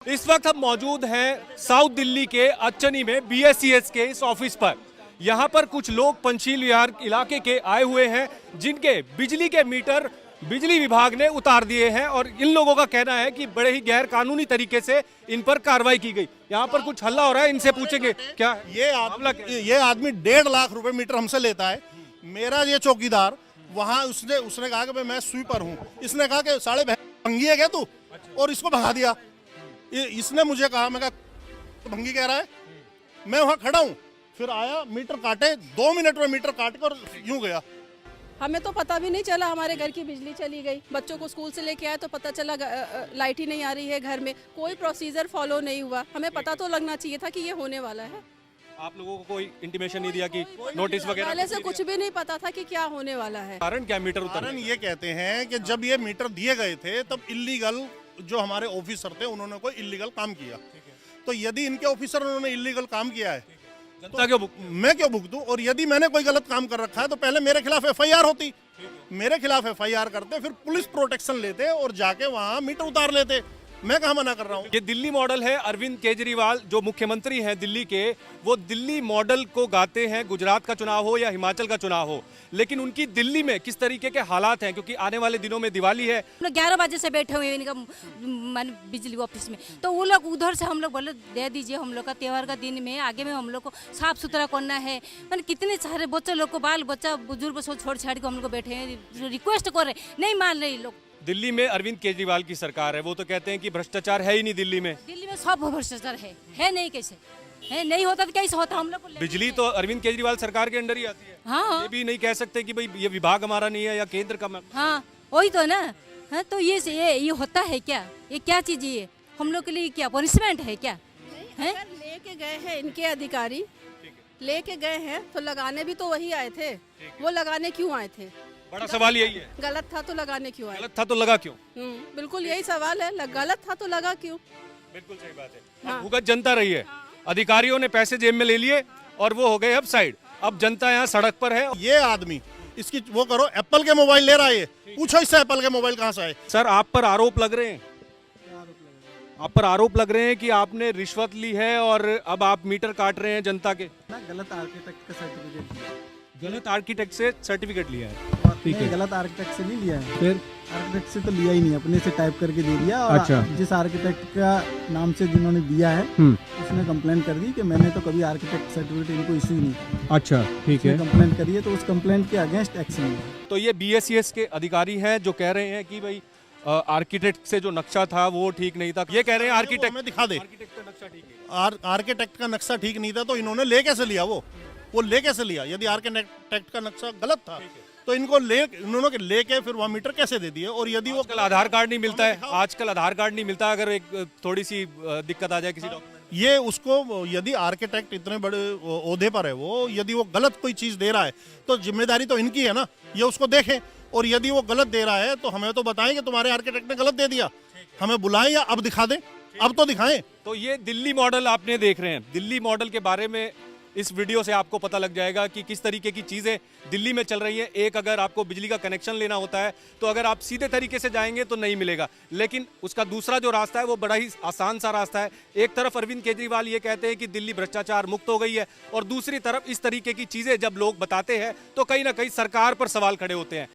इस वक्त हम मौजूद हैं साउथ दिल्ली के अच्छनी में BSES के इस ऑफिस पर। यहाँ पर कुछ लोग पंचशील विहार इलाके के आए हुए हैं जिनके बिजली के मीटर बिजली विभाग ने उतार दिए हैं और इन लोगों का कहना है कि बड़े ही गैर कानूनी तरीके से इन पर कार्रवाई की गई। यहाँ पर कुछ हल्ला हो रहा है, इनसे पूछेंगे क्या ये आदमी 1.5 लाख रुपए मीटर हमसे लेता है। मेरा ये चौकीदार वहाँ उसने कहा कि मैं स्वीपर हूँ, इसने कहा कि साले भंगी है क्या तू, और इसको भगा दिया। इसने मुझे कहा, मैं कहा तो भंगी कह रहा है, मैं वहाँ खड़ा हूँ, फिर आया मीटर काटे, 2 मिनट में मीटर काट कर यूं गया। हमें तो पता भी नहीं चला, हमारे घर की बिजली चली गई। बच्चों को स्कूल से लेके आए तो पता चला लाइट ही नहीं आ रही है घर में। कोई प्रोसीजर फॉलो नहीं हुआ। हमें पता तो लगना चाहिए था कि ये होने वाला है। आप लोगों को कोई इंटीमेशन नहीं दिया कि नोटिस वगैरह? पहले से कुछ भी नहीं पता था कि क्या होने वाला है। कारण क्या मीटर उतारने? कारण ये कहते हैं कि जब ये मीटर दिए गए थे तब इलीगल जो हमारे ऑफिसर थे उन्होंने कोई इलीगल काम किया। तो यदि इनके ऑफिसर उन्होंने इलीगल काम किया है तो मैं क्यों भुगतूं? और यदि मैंने कोई गलत काम कर रखा है तो पहले मेरे खिलाफ FIR होती, मेरे खिलाफ FIR करते, फिर पुलिस प्रोटेक्शन लेते और जाके वहां मीटर उतार लेते। मैं कहाँ मना कर रहा हूँ? ये दिल्ली मॉडल है। अरविंद केजरीवाल जो मुख्यमंत्री हैं दिल्ली के, वो दिल्ली मॉडल को गाते हैं, गुजरात का चुनाव हो या हिमाचल का चुनाव हो, लेकिन उनकी दिल्ली में किस तरीके के हालात हैं, क्योंकि आने वाले दिनों में दिवाली है। हम लोग 11 बजे से बैठे हुए हैं इनका बिजली ऑफिस में, तो वो लोग उधर से हम लोग बोले दे दीजिए, हम लोग का त्योहार का दिन में आगे में हम लोग को साफ सुथरा करना है। मैंने कितने सारे बच्चे लोग को, बाल बच्चा बुजुर्ग को छोड़ छाड़ के हम लोग को बैठे हैं, रिक्वेस्ट कर रहे, नहीं मान रहे लोग। दिल्ली में अरविंद केजरीवाल की सरकार है, वो तो कहते हैं कि भ्रष्टाचार है ही नहीं दिल्ली में। दिल्ली में सब भ्रष्टाचार है नहीं, कैसे है? नहीं होता तो कैसे होता? हम लोग को बिजली तो अरविंद केजरीवाल सरकार के अंडर ही आती है। हाँ, ये भी नहीं कह सकते कि भाई ये विभाग हमारा नहीं है या केंद्र का। हाँ वही तो ना। हाँ, तो ये होता है क्या? ये क्या चीज, ये हम लोग के लिए क्या पनिशमेंट है क्या? है लेके गए हैं इनके अधिकारी, लेके गए हैं तो लगाने भी तो वही आए थे। वो लगाने क्यों आए थे? बड़ा सवाल यही है। गलत था तो लगाने क्यों आए? गलत था तो लगा क्यों? बिल्कुल यही सवाल है। गलत था तो लगा क्यों? बिल्कुल सही बात है। अब भुगत जनता रही है। अधिकारियों ने पैसे जेब में ले लिए और वो हो गए अब साइड। अब जनता यहाँ सड़क पर है। ये आदमी इसकी वो करो, एप्पल के मोबाइल ले रहा है, पूछो इससे एप्पल के मोबाइल कहाँ से आए। सर आप पर आरोप लग रहे हैं, आप पर आरोप लग रहे हैं कि आपने रिश्वत ली है और अब आप मीटर काट रहे हैं जनता के। गलत आर्किटेक्ट का सर्टिफिकेट लिया। गलत आर्किटेक्ट से सर्टिफिकेट लिया है? ठीक है, गलत आर्किटेक्ट से नहीं लिया है। फिर आर्किटेक्ट से तो लिया ही नहीं, अपने से टाइप करके दे दिया। और अच्छा। जिस आर्किटेक्ट का नाम से जिन्होंने दिया है उसने कंप्लेंट कर दी कि मैंने तो कभी आर्किटेक्ट सर्टिफिकेट इनको इशू ही नहीं किया। अच्छा ठीक है। कंप्लेंट करी है तो उस कंप्लेंट के अगेंस्ट एक्शन हुआ। तो ये BSES के अधिकारी हैं जो कह रहे हैं कि भाई आर्किटेक्ट से जो नक्शा था वो ठीक नहीं था। ये कह रहे हैं आर्किटेक्ट हमें दिखा दे, आर्किटेक्ट का नक्शा ठीक नहीं। आर्किटेक्ट का नक्शा ठीक नहीं था तो इन्होंने ले कैसे लिया? वो ले कैसे लिया? यदि आर्किटेक्ट का नक्शा गलत था तो इनको इन्होंने लेके फिर वहाँ मीटर कैसे दे दिए? और यदि वो आजकल आधार कार्ड नहीं मिलता है, आजकल आधार कार्ड नहीं मिलता, अगर एक थोड़ी सी दिक्कत आ जाए किसी डॉक्यूमेंट, ये उसको, यदि आर्किटेक्ट इतने बड़े ओहदे पर है, वो यदि वो गलत कोई चीज दे रहा है तो जिम्मेदारी तो इनकी है ना, ये उसको देखें। और यदि वो गलत दे रहा है तो हमें तो बताएं कि तुम्हारे आर्किटेक्ट ने गलत दे दिया, हमें बुलाएं या अब दिखा दें, अब तो दिखाएं। तो ये दिल्ली मॉडल आपने देख रहे हैं। दिल्ली मॉडल के बारे में इस वीडियो से आपको पता लग जाएगा कि किस तरीके की चीज़ें दिल्ली में चल रही हैं। एक, अगर आपको बिजली का कनेक्शन लेना होता है तो अगर आप सीधे तरीके से जाएंगे तो नहीं मिलेगा, लेकिन उसका दूसरा जो रास्ता है वो बड़ा ही आसान सा रास्ता है। एक तरफ अरविंद केजरीवाल ये कहते हैं कि दिल्ली भ्रष्टाचार मुक्त हो गई है और दूसरी तरफ इस तरीके की चीज़ें जब लोग बताते हैं तो कहीं ना कहीं सरकार पर सवाल खड़े होते हैं।